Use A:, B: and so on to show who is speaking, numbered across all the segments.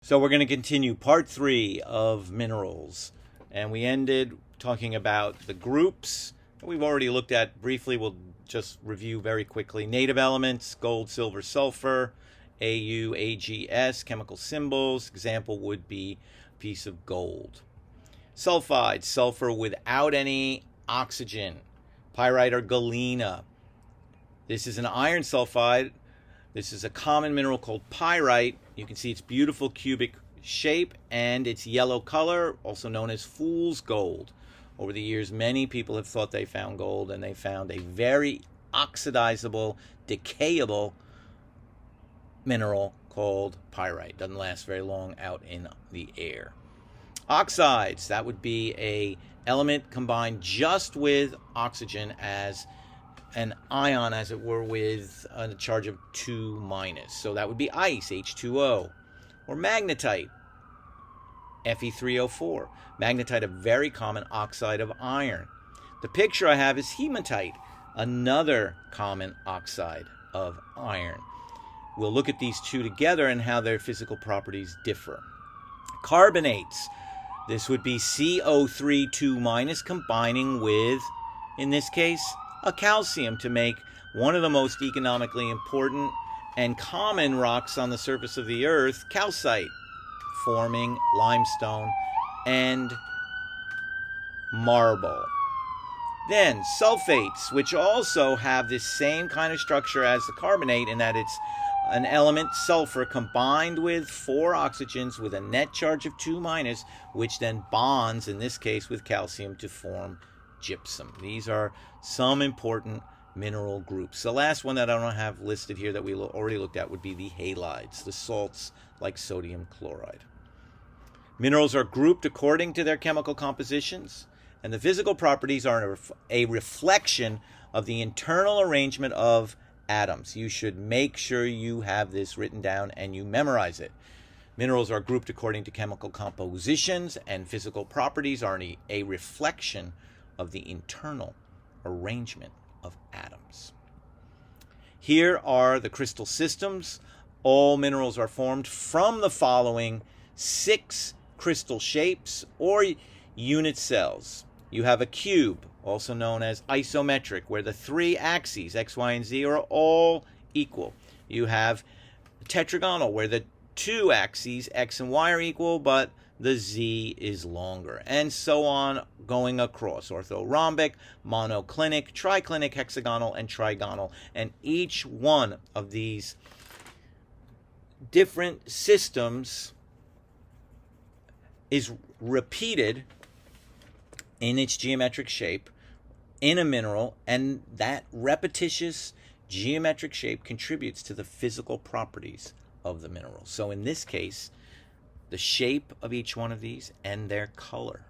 A: So we're going to continue part 3 of minerals. And we ended talking about the groups we've already looked at briefly. We'll just review very quickly. Native elements, gold, silver, sulfur, AU, AGS, chemical symbols. Example would be a piece of gold. Sulfide, sulfur without any oxygen. Pyrite or galena. This is an iron sulfide. This is a common mineral called pyrite. You can see its beautiful cubic shape and its yellow color, also known as fool's gold. Over the years, many people have thought they found gold, and they found a very oxidizable, decayable mineral called pyrite. Doesn't last very long out in the air. Oxides, that would be a element combined just with oxygen as an ion, as it were, with a charge of 2-. So that would be ice, H2O. Or magnetite, Fe3O4. Magnetite, a very common oxide of iron. The picture I have is hematite, another common oxide of iron. We'll look at these two together and how their physical properties differ. Carbonates, this would be CO3 2- combining with, in this case, a calcium to make one of the most economically important and common rocks on the surface of the earth, calcite, forming limestone and marble. Then sulfates, which also have this same kind of structure as the carbonate in that it's an element, sulfur, combined with 4 oxygens with a net charge of 2-, which then bonds, in this case, with calcium to form gypsum. These are some important mineral groups. The last one that I don't have listed here that we already looked at would be the halides, the salts like sodium chloride. Minerals are grouped according to their chemical compositions, and the physical properties are a reflection of the internal arrangement of atoms. You should make sure you have this written down and you memorize it. Minerals are grouped according to chemical compositions, and physical properties are a reflection of the internal arrangement of atoms. Here are the crystal systems. All minerals are formed from the following 6 crystal shapes or unit cells. You have a cube, also known as isometric, where the 3 axes, X, Y, and Z, are all equal. You have tetragonal, where the 2 axes, X and Y, are equal, but the Z is longer, and so on going across. Orthorhombic, monoclinic, triclinic, hexagonal, and trigonal. And each one of these different systems is repeated in its geometric shape in a mineral, and that repetitious geometric shape contributes to the physical properties of the mineral. So in this case, the shape of each one of these and their color,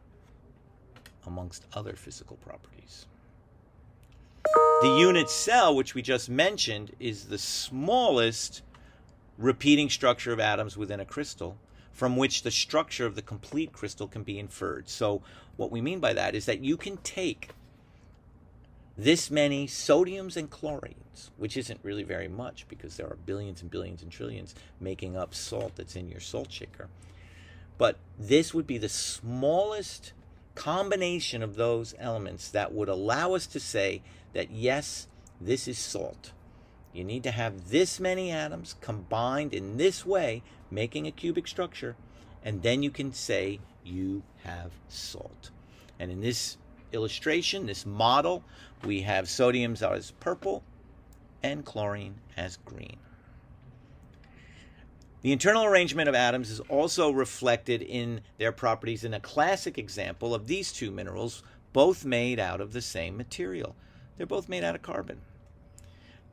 A: amongst other physical properties. The unit cell, which we just mentioned, is the smallest repeating structure of atoms within a crystal, from which the structure of the complete crystal can be inferred. So what we mean by that is that you can take this many sodiums and chlorines, which isn't really very much because there are billions and billions and trillions making up salt that's in your salt shaker. But this would be the smallest combination of those elements that would allow us to say that, yes, this is salt. You need to have this many atoms combined in this way, making a cubic structure, and then you can say you have salt. And in this illustration, this model, we have sodiums as purple and chlorine as green. The internal arrangement of atoms is also reflected in their properties in a classic example of these two minerals, both made out of the same material. They're both made out of carbon.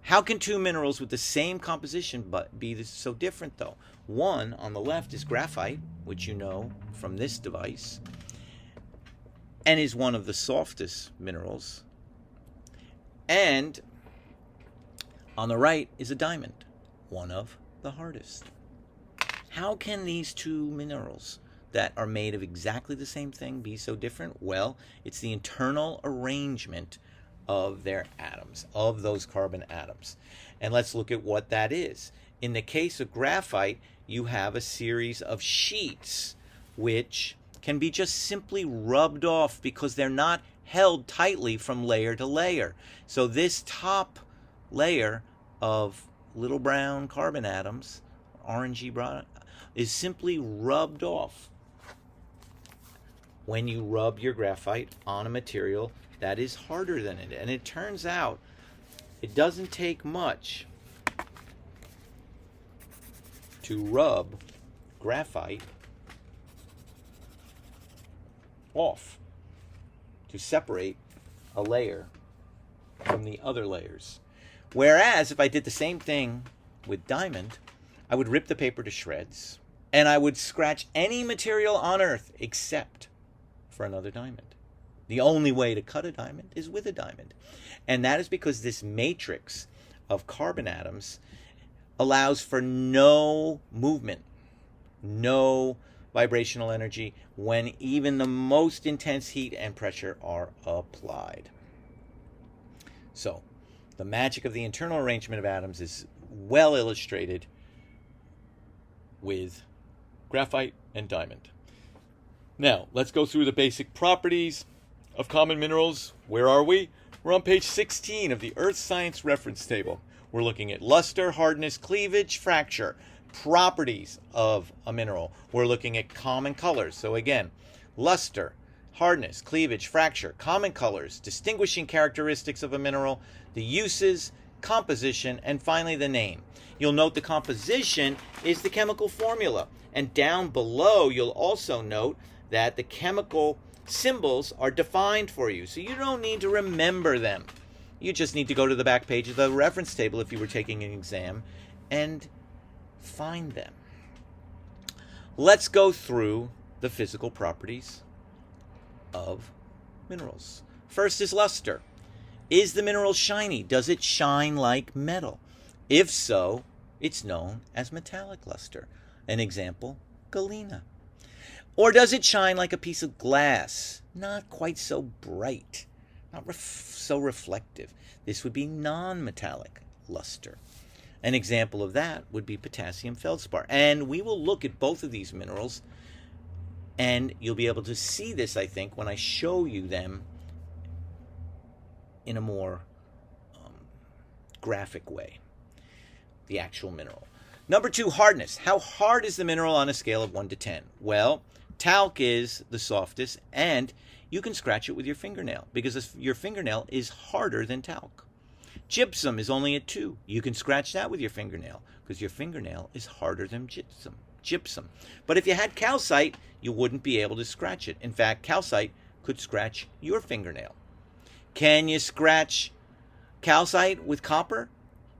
A: How can two minerals with the same composition but be so different, though? One, on the left, is graphite, which you know from this device, and is one of the softest minerals. And on the right is a diamond, one of the hardest. How can these two minerals that are made of exactly the same thing be so different? Well, it's the internal arrangement of their atoms, of those carbon atoms. And let's look at what that is. In the case of graphite, you have a series of sheets which can be just simply rubbed off because they're not held tightly from layer to layer. So this top layer of little brown carbon atoms, orangey brown, is simply rubbed off when you rub your graphite on a material that is harder than it. And it turns out it doesn't take much to rub graphite off to separate a layer from the other layers. Whereas if I did the same thing with diamond, I would rip the paper to shreds and I would scratch any material on earth except for another diamond. The only way to cut a diamond is with a diamond. And that is because this matrix of carbon atoms allows for no movement, no vibrational energy when even the most intense heat and pressure are applied. So, the magic of the internal arrangement of atoms is well illustrated with graphite and diamond. Now, let's go through the basic properties of common minerals. Where are we? We're on page 16 of the Earth Science Reference Table. We're looking at luster, hardness, cleavage, fracture, properties of a mineral. We're looking at common colors. So again, luster, hardness, cleavage, fracture, common colors, distinguishing characteristics of a mineral, the uses, composition, and finally the name. You'll note the composition is the chemical formula. And down below, you'll also note that the chemical symbols are defined for you. So you don't need to remember them. You just need to go to the back page of the reference table if you were taking an exam and find them. Let's go through the physical properties of minerals. First is luster. Is the mineral shiny? Does it shine like metal? If so, it's known as metallic luster. An example, Galena. Or does it shine like a piece of glass? Not quite so bright, not so reflective. This would be non-metallic luster. An example of that would be potassium feldspar. And we will look at both of these minerals, and you'll be able to see this, I think, when I show you them in a more graphic way, the actual mineral. Number 2, hardness. How hard is the mineral on a scale of 1 to 10? Well, talc is the softest, and you can scratch it with your fingernail because your fingernail is harder than talc. Gypsum is only at 2. You can scratch that with your fingernail because your fingernail is harder than gypsum. But if you had calcite, you wouldn't be able to scratch it. In fact, calcite could scratch your fingernail. Can you scratch calcite with copper,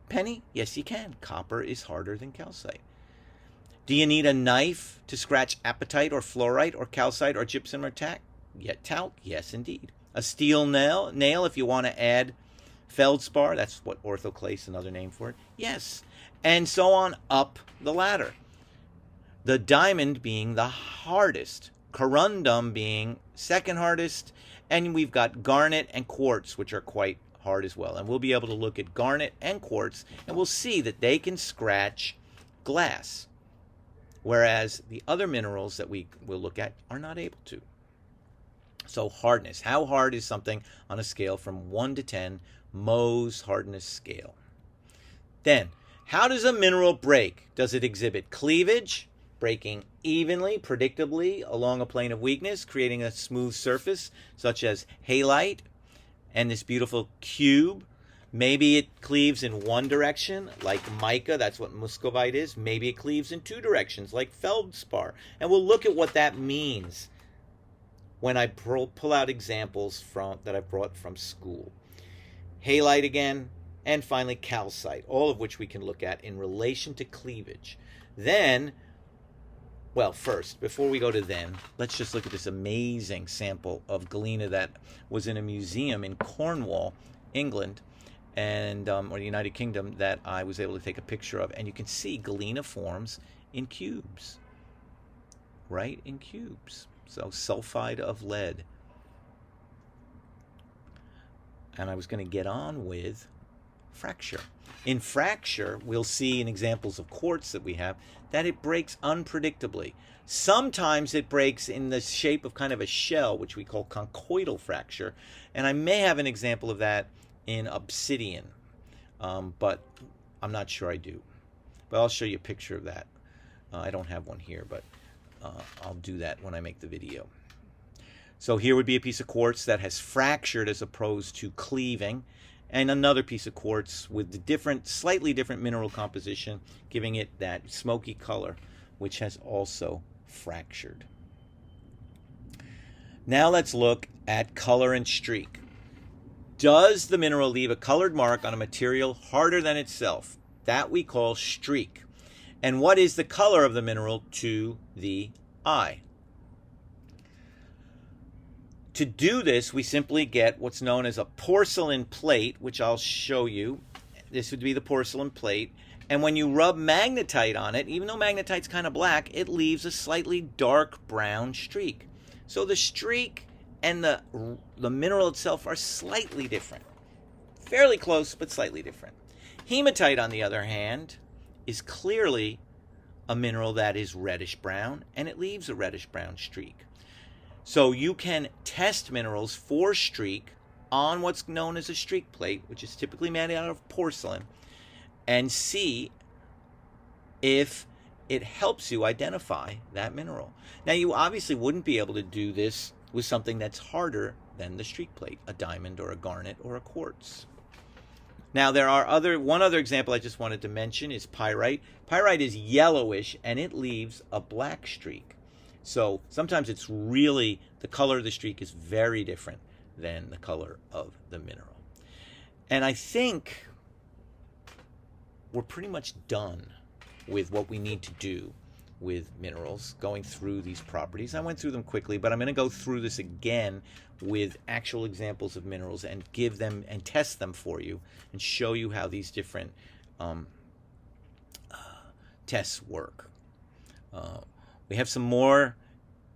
A: Penny? Yes, you can. Copper is harder than calcite. Do you need a knife to scratch apatite or fluorite or calcite or gypsum or talc? Yes, indeed. A steel nail if you want to add feldspar, that's what orthoclase, another name for it. Yes. And so on up the ladder. The diamond being the hardest, corundum being second hardest, and we've got garnet and quartz, which are quite hard as well. And we'll be able to look at garnet and quartz, and we'll see that they can scratch glass, whereas the other minerals that we will look at are not able to. So hardness. How hard is something on a scale from 1 to 10, Mohs hardness scale? Then, how does a mineral break? Does it exhibit cleavage, breaking evenly, predictably along a plane of weakness, creating a smooth surface, such as halite and this beautiful cube? Maybe it cleaves in one direction, like mica, that's what muscovite is. Maybe it cleaves in 2 directions, like feldspar. And we'll look at what that means when I pull out examples that I've brought from school. Halite again, and finally calcite, all of which we can look at in relation to cleavage. Then, well, first, before we go to then, let's just look at this amazing sample of galena that was in a museum in Cornwall, England, and or the United Kingdom, that I was able to take a picture of. And you can see galena forms in cubes, right? In cubes. So sulfide of lead. And I was going to get on with fracture. In fracture, we'll see in examples of quartz that we have that it breaks unpredictably. Sometimes it breaks in the shape of kind of a shell, which we call conchoidal fracture. And I may have an example of that in obsidian, but I'm not sure I do. But I'll show you a picture of that. I don't have one here, but I'll do that when I make the video. So here would be a piece of quartz that has fractured as opposed to cleaving, and another piece of quartz with the different, slightly different mineral composition, giving it that smoky color, which has also fractured. Now let's look at color and streak. Does the mineral leave a colored mark on a material harder than itself? That we call streak. And what is the color of the mineral to the eye? To do this, we simply get what's known as a porcelain plate, which I'll show you. This would be the porcelain plate. And when you rub magnetite on it, even though magnetite's kind of black, it leaves a slightly dark brown streak. So the streak and the mineral itself are slightly different. Fairly close, but slightly different. Hematite, on the other hand, is clearly a mineral that is reddish brown, and it leaves a reddish brown streak. So you can test minerals for streak on what's known as a streak plate, which is typically made out of porcelain, and see if it helps you identify that mineral. Now, you obviously wouldn't be able to do this with something that's harder than the streak plate, a diamond or a garnet or a quartz. Now, there are one other example I just wanted to mention is pyrite. Pyrite is yellowish, and it leaves a black streak. So sometimes it's really, the color of the streak is very different than the color of the mineral. And I think we're pretty much done with what we need to do with minerals, going through these properties. I went through them quickly, but I'm going to go through this again with actual examples of minerals and give them and test them for you and show you how these different tests work. We have some more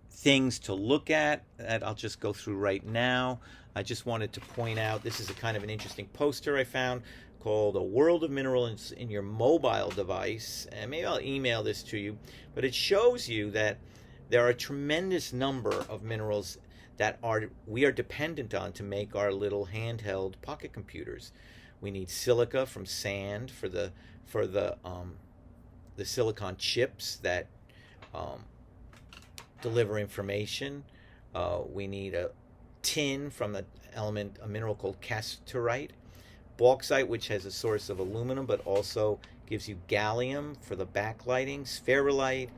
A: things to look at that I'll just go through right now. I just wanted to point out, this is a kind of an interesting poster I found called A World of Minerals in Your Mobile Device. And maybe I'll email this to you. But it shows you that there are a tremendous number of minerals that we are dependent on to make our little handheld pocket computers. We need silica from sand for the silicon chips that deliver information. We need a tin from a mineral called cassiterite. Bauxite, which has a source of aluminum but also gives you gallium for the backlighting. Spherulite.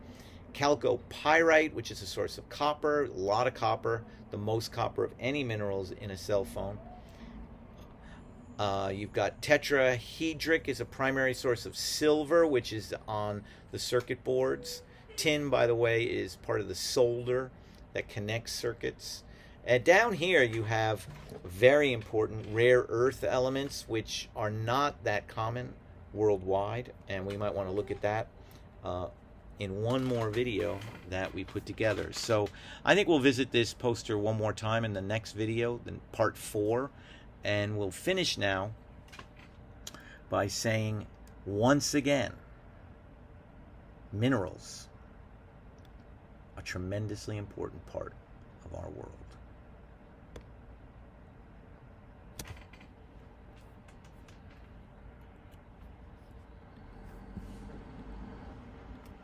A: Chalcopyrite, which is a source of copper, a lot of copper, the most copper of any minerals in a cell phone. You've got tetrahedric is a primary source of silver, which is on the circuit boards. Tin, by the way, is part of the solder that connects circuits. And down here you have very important rare earth elements, which are not that common worldwide, and we might want to look at that in one more video that we put together. So I think we'll visit this poster one more time in the next video, then part 4, and we'll finish now by saying once again, minerals, a tremendously important part of our world.